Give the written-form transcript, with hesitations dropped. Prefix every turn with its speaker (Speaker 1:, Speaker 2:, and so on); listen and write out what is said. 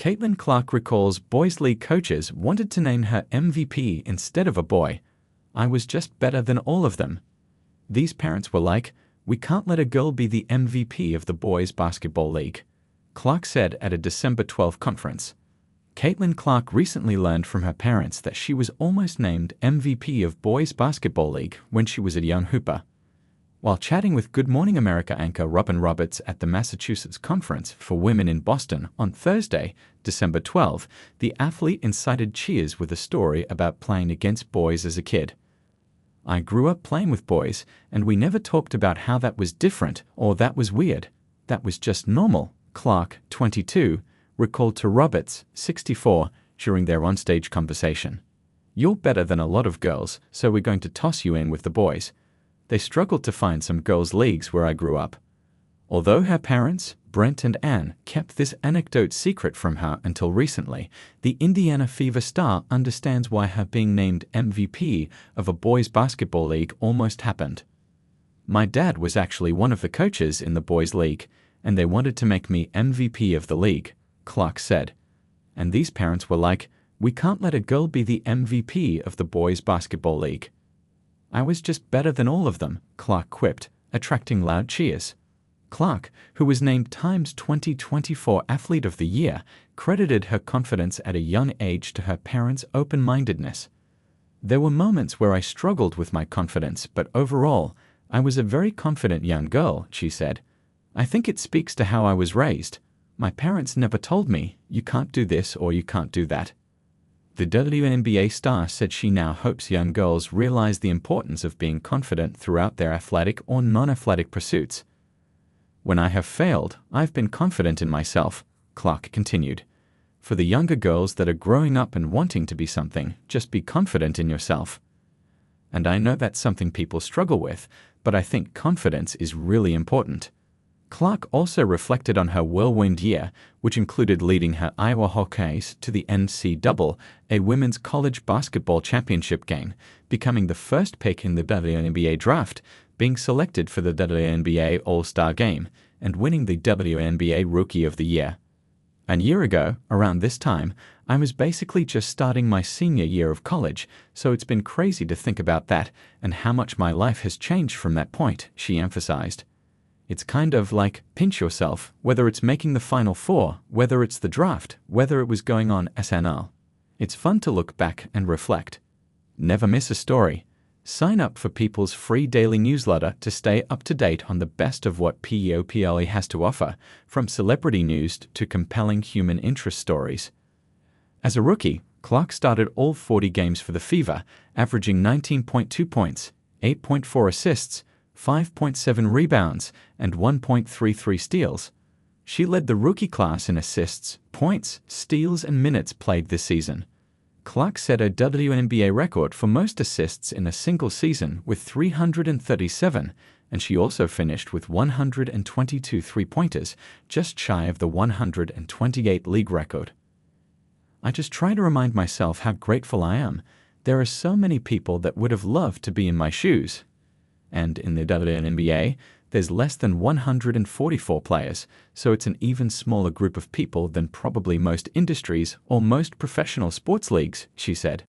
Speaker 1: Caitlin Clark recalls boys' league coaches wanted to name her MVP instead of a boy. I was just better than all of them. These parents were like, "We can't let a girl be the MVP of the boys' basketball league," Clark said at a December 12 conference. Caitlin Clark recently learned from her parents that she was almost named MVP of boys' basketball league when she was a young hooper. While chatting with Good Morning America anchor Robin Roberts at the Massachusetts Conference for Women in Boston on Thursday, December 12, the athlete incited cheers with a story about playing against boys as a kid. "I grew up playing with boys, and we never talked about how that was different or that was weird. That was just normal," Clark, 22, recalled to Roberts, 64, during their onstage conversation. "You're better than a lot of girls, so we're going to toss you in with the boys. They struggled to find some girls' leagues where I grew up." Although her parents, Brent and Ann, kept this anecdote secret from her until recently, the Indiana Fever star understands why her being named MVP of a boys' basketball league almost happened. "My dad was actually one of the coaches in the boys' league, and they wanted to make me MVP of the league," Clark said. "And these parents were like, 'We can't let a girl be the MVP of the boys' basketball league.' I was just better than all of them," Clark quipped, attracting loud cheers. Clark, who was named Time's 2024 Athlete of the Year, credited her confidence at a young age to her parents' open-mindedness. "There were moments where I struggled with my confidence, but overall, I was a very confident young girl," she said. "I think it speaks to how I was raised. My parents never told me, 'You can't do this or you can't do that.'" The WNBA star said she now hopes young girls realize the importance of being confident throughout their athletic or non-athletic pursuits. "When I have failed, I've been confident in myself," Clark continued. "For the younger girls that are growing up and wanting to be something, just be confident in yourself. And I know that's something people struggle with, but I think confidence is really important." Clark also reflected on her whirlwind year, which included leading her Iowa Hawkeyes to the NCAA Women's College Basketball Championship game, becoming the first pick in the WNBA draft, being selected for the WNBA All-Star Game, and winning the WNBA Rookie of the Year. "A year ago, around this time, I was basically just starting my senior year of college, so it's been crazy to think about that and how much my life has changed from that point," she emphasized. "It's kind of like, pinch yourself, whether it's making the Final Four, whether it's the draft, whether it was going on SNL. It's fun to look back and reflect. Never miss a story. Sign up for People's free daily newsletter to stay up to date on the best of what PEOPLE has to offer, from celebrity news to compelling human interest stories." As a rookie, Clark started all 40 games for the Fever, averaging 19.2 points, 8.4 assists, 5.7 rebounds, and 1.33 steals. She led the rookie class in assists, points, steals, and minutes played this season. Clark set a WNBA record for most assists in a single season with 337, and she also finished with 122 three-pointers, just shy of the 128 league record. "I just try to remind myself how grateful I am. There are so many people that would have loved to be in my shoes. And in the WNBA, there's less than 144 players, so it's an even smaller group of people than probably most industries or most professional sports leagues," she said.